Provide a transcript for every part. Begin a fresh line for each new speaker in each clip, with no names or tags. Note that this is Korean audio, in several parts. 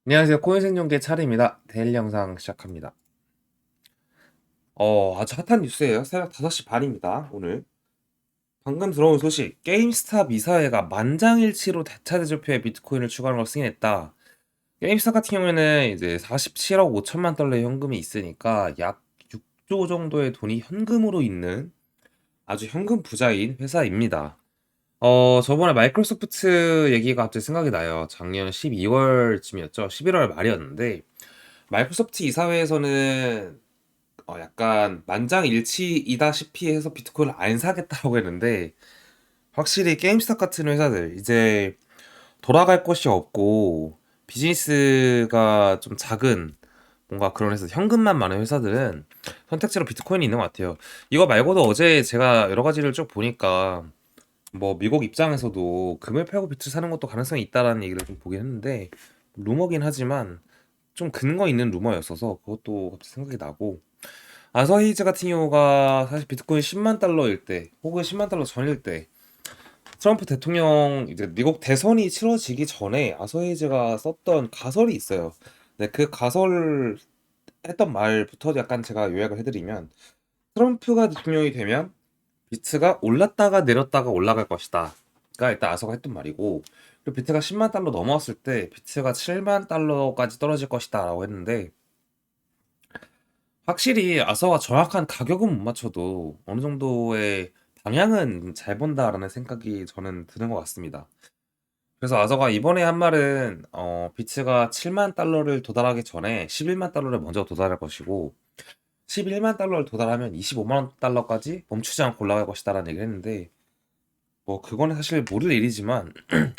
안녕하세요. 코인 생존계 차례입니다. 데일리 영상 시작합니다. 아주 핫한 뉴스예요. 새벽 5시 반입니다. 오늘. 방금 들어온 소식. 게임스탑 이사회가 만장일치로 대차 대조표에 비트코인을 추가하는 걸 승인했다. 게임스탑 같은 경우에는 이제 47억 5천만 달러의 현금이 있으니까 약 6조 정도의 돈이 현금으로 있는 아주 현금 부자인 회사입니다. 저번에 마이크로소프트 얘기가 갑자기 생각이 나요. 작년 12월쯤이었죠. 11월 말이었는데 마이크로소프트 이사회에서는 약간 만장일치이다시피 해서 비트코인을 안 사겠다고 했는데 확실히 게임스탑 같은 회사들 이제 돌아갈 것이 없고 비즈니스가 좀 작은 뭔가 그런 회사 현금만 많은 회사들은 선택지로 비트코인이 있는 것 같아요. 이거 말고도 어제 제가 여러 가지를 쭉 보니까 뭐 미국 입장에서도 금을 팔고 비트를 사는 것도 가능성이 있다라는 얘기를 좀 보긴 했는데 루머긴 하지만 좀 근거 있는 루머였어서 그것도 갑자기 생각이 나고 아서히즈 같은 경우가 사실 비트코인 10만 달러일 때 혹은 10만 달러 전일 때 트럼프 대통령 이제 미국 대선이 치러지기 전에 아서히즈가 썼던 가설이 있어요. 네, 그 가설 했던 말부터 약간 제가 요약을 해드리면 트럼프가 대통령이 되면 비트가 올랐다가 내렸다가 올라갈 것이다. 가 일단 아서가 했던 말이고 그리고 비트가 10만 달러 넘어왔을 때 비트가 7만 달러까지 떨어질 것이다 라고 했는데 확실히 아서가 정확한 가격은 못 맞춰도 어느 정도의 방향은 잘 본다라는 생각이 저는 드는 것 같습니다. 그래서 아서가 이번에 한 말은 비트가 7만 달러를 도달하기 전에 11만 달러를 먼저 도달할 것이고 11만 달러를 도달하면 25만 달러까지 멈추지 않고 올라갈 것이다라는 얘기를 했는데 뭐 그거는 사실 모를 일이지만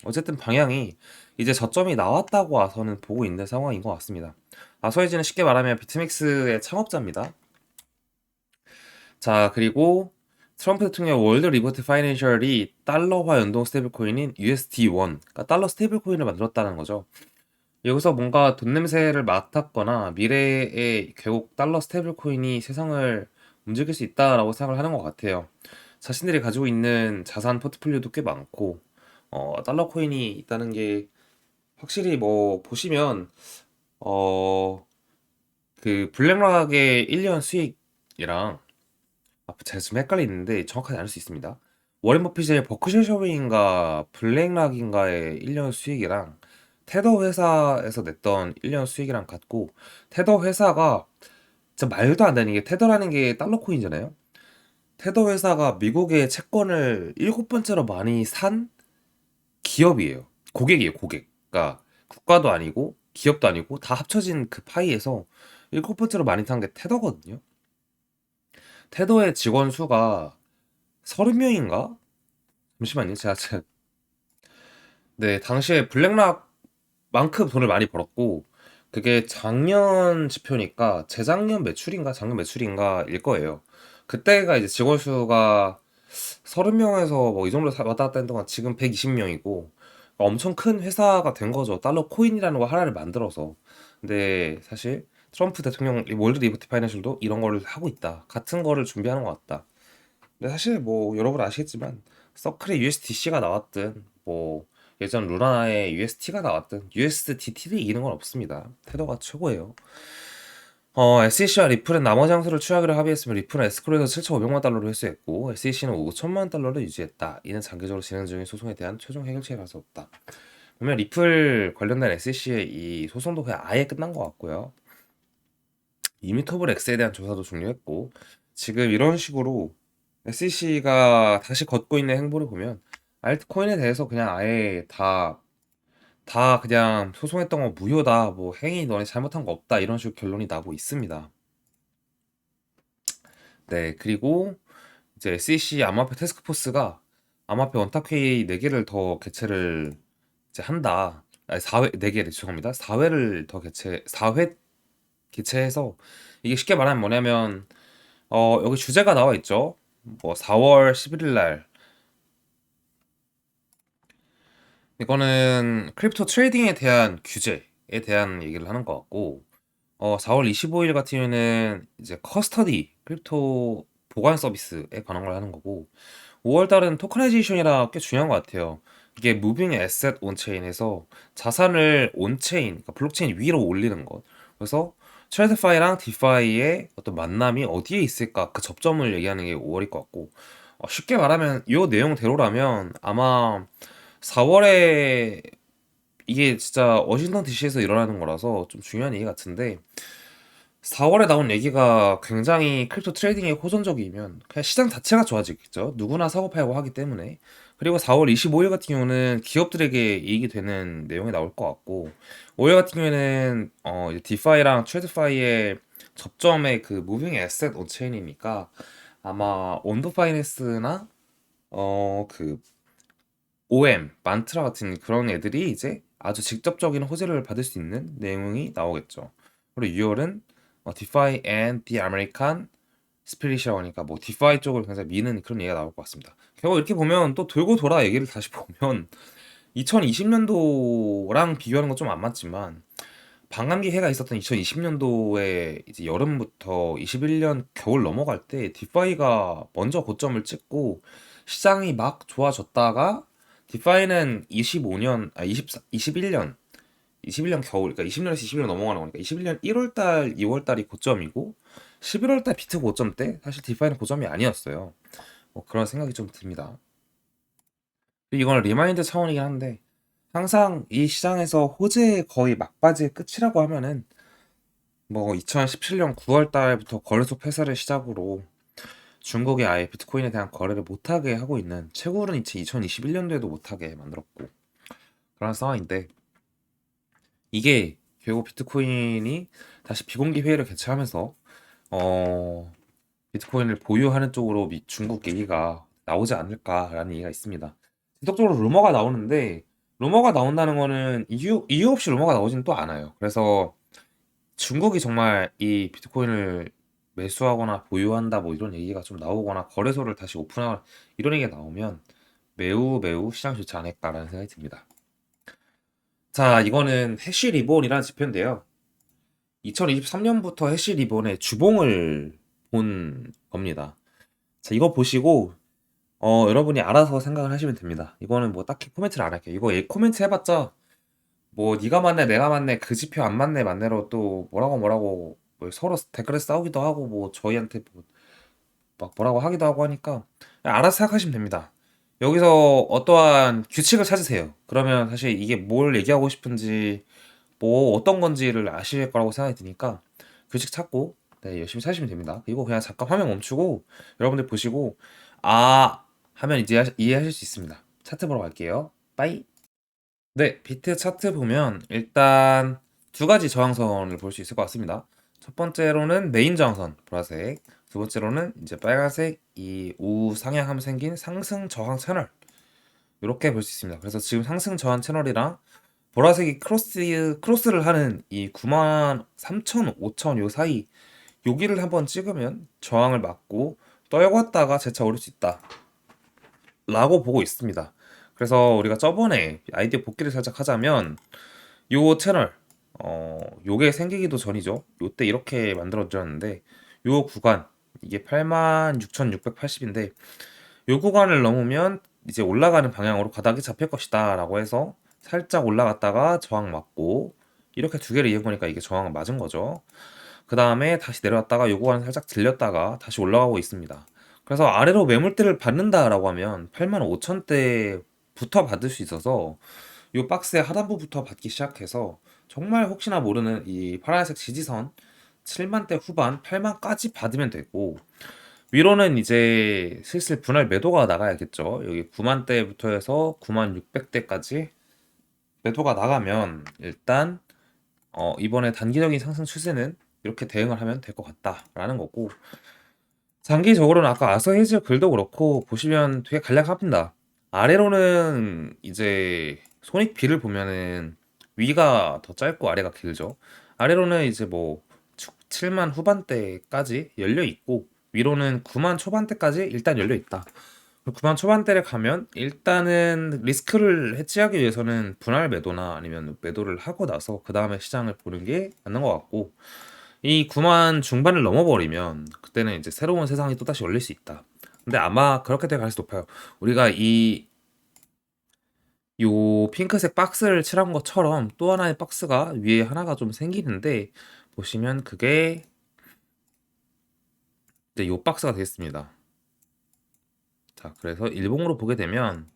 어쨌든 방향이 이제 저점이 나왔다고 아서는 보고 있는 상황인 것 같습니다. 아서이즈는 쉽게 말하면 비트맥스의 창업자입니다. 자, 그리고 트럼프 대통령 월드 리버티 파이낸셜이 달러화 연동 스테이블 코인인 USD1, 그러니까 달러 스테이블 코인을 만들었다는 거죠. 여기서 뭔가 돈 냄새를 맡았거나 미래에 결국 달러 스테이블 코인이 세상을 움직일 수 있다라고 생각을 하는 것 같아요. 자신들이 가지고 있는 자산 포트폴리오도 꽤 많고, 달러 코인이 있다는 게 확실히 뭐 보시면, 어, 그 블랙락의 1년 수익이랑 제가 지금 헷갈리는데 정확하게 알 수 있습니다. 워렌 버핏의 버크셔 쇼웨인가 블랙락인가의 1년 수익이랑 테더 회사에서 냈던 1년 수익이랑 같고 테더 회사가 진짜 말도 안 되는 게 테더라는 게 달러 코인이잖아요. 테더 회사가 미국의 채권을 일곱 번째로 많이 산 기업이에요. 고객이에요, 고객. 그러니까 국가도 아니고 기업도 아니고 다 합쳐진 그 파이에서 일곱 번째로 많이 산 게 테더거든요. 테더의 직원 수가 30명인가? 잠시만요. 네, 당시에 블랙락만큼 돈을 많이 벌었고, 그게 작년 지표니까 재작년 매출인가 작년 매출인가일 거예요. 그때가 이제 직원 수가 30명에서 뭐 이 정도 왔다 갔다 했던 동안 지금 120명이고, 엄청 큰 회사가 된 거죠. 달러 코인이라는 거 하나를 만들어서. 근데 사실 트럼프 대통령 월드 리버티 파이낸셜도 이런 거를 하고 있다. 같은 거를 준비하는 것 같다. 근데 사실 뭐 여러분 아시겠지만 서클에 USDC가 나왔든 뭐 예전 루나에 UST가 나왔든 USDT를 이기는 건 없습니다. 테더가 최고예요. SEC와 리플은 나머지 장소를 취하기로 합의했으며 리플은 에스크로에서 7,500만 달러로 회수했고 SEC는 5천만 달러를 유지했다. 이는 장기적으로 진행 중인 소송에 대한 최종 해결책이 갈수 없다. 그러면 리플 관련된 SEC의 이 소송도 그냥 아예 끝난 것 같고요. 이미터블 X에 대한 조사도 종료했고 지금 이런 식으로 SEC가 다시 걷고 있는 행보를 보면 알트코인에 대해서 그냥 아예 다 그냥 소송했던 거 무효다. 뭐 행위 너네 잘못한 거 없다. 이런 식으로 결론이 나고 있습니다. 네, 그리고 이제 SEC 암호화폐 테스크포스가 암호화폐 원탁회의 4개를 더 개최를 이제 한다. 아니, 4회, 4개, 죄송합니다. 4회를 더 4회 개최해서 이게 쉽게 말하면 뭐냐면 여기 주제가 나와 있죠. 뭐 4월 11일 날 이거는 크립토 트레이딩에 대한 규제에 대한 얘기를 하는 것 같고 4월 25일 같은 경우에는 이제 커스터디 크립토 보관 서비스에 관한 걸 하는 거고 5월 달은 토커나이제이션이라 꽤 중요한 것 같아요. 이게 무빙 에셋 온체인에서 자산을 온체인, 그러니까 블록체인 위로 올리는 것. 그래서 트레드파이랑 디파이의 어떤 만남이 어디에 있을까? 그 접점을 얘기하는 게 5월일 것 같고, 쉽게 말하면 이 내용대로라면 아마 4월에 이게 진짜 워싱턴 DC에서 일어나는 거라서 좀 중요한 얘기 같은데, 4월에 나온 얘기가 굉장히 크립토 트레이딩에 호전적이면 그냥 시장 자체가 좋아지겠죠. 누구나 사고 팔고 하기 때문에. 그리고 4월 25일 같은 경우는 기업들에게 이익이 되는 내용이 나올 것 같고, 5일 같은 경우에는 이제 디파이랑 트레드파이의 접점의 그 무빙 에셋 온체인이니까 아마 온도 파이낸스나 그 OM, 만트라 같은 그런 애들이 이제 아주 직접적인 호재를 받을 수 있는 내용이 나오겠죠. 그리고 6월은 디파이 and the American 스피릿이라고 하니까 뭐 디파이 쪽을 굉장히 미는 그런 얘기가 나올 것 같습니다. 결국 이렇게 보면 또 돌고 돌아 얘기를 다시 보면 2020년도랑 비교하는 건 좀 안 맞지만 반감기 해가 있었던 2020년도에 이제 여름부터 21년 겨울 넘어갈 때 디파이가 먼저 고점을 찍고 시장이 막 좋아졌다가 디파이는 25년, 24, 21년 겨울, 그러니까 20년에서 21년 넘어가는 거니까 21년 1월 달, 2월 달이 고점이고 11월 달 비트 고점 때 사실 디파이는 고점이 아니었어요. 뭐 그런 생각이 좀 듭니다. 이거는 리마인드 차원이긴 한데 항상 이 시장에서 호재의 거의 막바지의 끝이라고 하면은 뭐 2017년 9월 달부터 거래소 폐쇄를 시작으로 중국이 아예 비트코인에 대한 거래를 못하게 하고 있는, 최고는 이제 2021년도에도 못하게 만들었고 그런 상황인데, 이게 결국 비트코인이 다시 비공개 회의를 개최하면서 어 비트코인을 보유하는 쪽으로 중국 얘기가 나오지 않을까라는 얘기가 있습니다. 지속적으로 루머가 나오는데, 루머가 나온다는 거는 이유 없이 루머가 나오지는 또 않아요. 그래서 중국이 정말 이 비트코인을 매수하거나 보유한다 뭐 이런 얘기가 좀 나오거나 거래소를 다시 오픈하거나 이런 얘기가 나오면 매우 매우 시장이 좋지 않을까라는 생각이 듭니다. 자, 이거는 해시 리본이라는 지표인데요. 2023년부터 해시 리본의 주봉을 본 겁니다. 자, 이거 보시고 여러분이 알아서 생각을 하시면 됩니다. 이거는 뭐 딱히 코멘트를 안 할게요. 이거 코멘트 해봤자 뭐 네가 맞네 내가 맞네 그 지표 안 맞네 맞네로 또 뭐라고 뭐 서로 댓글에 싸우기도 하고 뭐 저희한테 뭐막 뭐라고 하기도 하고 하니까 그냥 알아서 생각하시면 됩니다. 여기서 어떠한 규칙을 찾으세요. 그러면 사실 이게 뭘 얘기하고 싶은지 뭐 어떤 건지를 아실 거라고 생각이 드니까 규칙 찾고 네, 열심히 사시면 됩니다. 그리고 그냥 잠깐 화면 멈추고 여러분들 보시고 아 하면 이제 이해하실 수 있습니다. 차트 보러 갈게요. 빠이. 네, 비트 차트 보면 일단 두 가지 저항선을 볼 수 있을 것 같습니다. 첫 번째로는 메인 저항선 보라색, 두 번째로는 이제 빨간색 이 우상향하면 생긴 상승 저항 채널, 이렇게 볼 수 있습니다. 그래서 지금 상승 저항 채널이랑 보라색이 크로스를 하는 이 9만 3천, 5천 요 사이 여기를 한번 찍으면 저항을 맞고 떨궜다가 재차 오를 수 있다 라고 보고 있습니다. 그래서 우리가 저번에 아이디어 복귀를 살짝 하자면 요 채널 요게 생기기도 전이죠. 요때 이렇게 만들어졌는데 요 구간 이게 86,680인데 요 구간을 넘으면 이제 올라가는 방향으로 바닥이 잡힐 것이다 라고 해서 살짝 올라갔다가 저항 맞고 이렇게 두 개를 이어보니까 이게 저항을 맞은 거죠. 그 다음에 다시 내려왔다가 요 구간 살짝 들렸다가 다시 올라가고 있습니다. 그래서 아래로 매물대를 받는다라고 하면 85,000대부터 받을 수 있어서 요 박스의 하단부부터 받기 시작해서 정말 혹시나 모르는 이 파란색 지지선 7만대 후반 8만까지 받으면 되고, 위로는 이제 슬슬 분할 매도가 나가야겠죠. 여기 9만대부터 해서 9600대까지 매도가 나가면 일단 이번에 단기적인 상승 추세는 이렇게 대응을 하면 될 것 같다라는 거고, 장기적으로는 아까 아서 헤이즈 글도 그렇고 보시면 되게 간략합니다. 아래로는 이제 손익 비를 보면은 위가 더 짧고 아래가 길죠. 아래로는 이제 뭐 7만 후반대까지 열려 있고 위로는 9만 초반대까지 일단 열려 있다. 9만 초반대를 가면 일단은 리스크를 해지하기 위해서는 분할 매도나 아니면 매도를 하고 나서 그 다음에 시장을 보는 게 맞는 것 같고, 이 9만 중반을 넘어버리면 그때는 이제 새로운 세상이 또다시 열릴 수 있다. 근데 아마 그렇게 될 가능성이 높아요. 우리가 이 요 핑크색 박스를 칠한 것처럼 또 하나의 박스가 위에 하나가 좀 생기는데 보시면 그게 이제 요 박스가 되겠습니다. 자, 그래서 일봉으로 보게 되면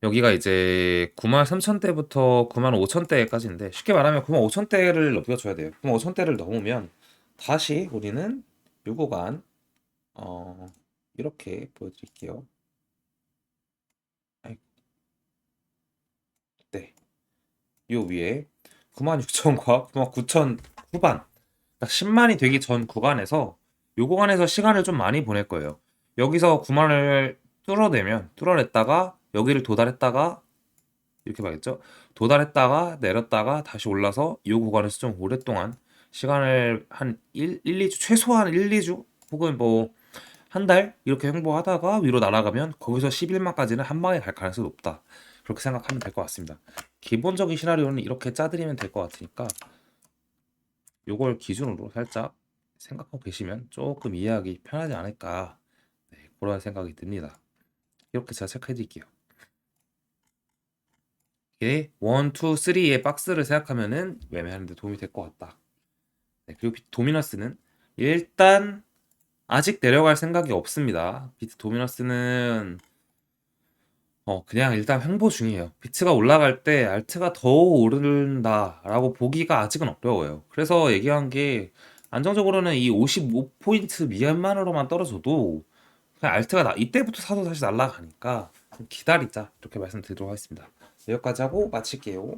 여기가 이제 93,000대부터 95,000대까지인데 쉽게 말하면 95,000대를 넘겨줘야 돼요. 95,000대를 넘으면 다시 우리는 요 구간 이렇게 보여드릴게요. 아이고, 네, 요 위에 96,000과 99,000 후반, 그러니까 10만이 되기 전 구간에서 요 구간에서 시간을 좀 많이 보낼 거예요. 여기서 9만을 뚫어냈다가 여기를 도달했다가 이렇게 봐야겠죠? 도달했다가 내렸다가 다시 올라서 이 구간에서 좀 오랫동안 시간을 한 2주, 최소한 1, 2주 혹은 뭐 한 달 이렇게 횡보하다가 위로 날아가면 거기서 11만까지는 한 방에 갈 가능성이 높다. 그렇게 생각하면 될 것 같습니다. 기본적인 시나리오는 이렇게 짜드리면 될 것 같으니까 요걸 기준으로 살짝 생각하고 계시면 조금 이해하기 편하지 않을까, 네, 그런 생각이 듭니다. 이렇게 제가 체크해 드릴게요. 이게 1, 2, 3의 박스를 생각하면은 매매하는 데 도움이 될 것 같다. 네, 그리고 비트 도미너스는 일단 아직 내려갈 생각이 없습니다. 비트 도미너스는 그냥 일단 횡보 중이에요. 비트가 올라갈 때 알트가 더 오른다라고 보기가 아직은 어려워요. 그래서 얘기한 게 안정적으로는 이 55포인트 미만으로만 떨어져도 그냥 알트가 이때부터 사도 다시 날아가니까 좀 기다리자, 이렇게 말씀드리도록 하겠습니다. 여기까지 하고 마칠게요.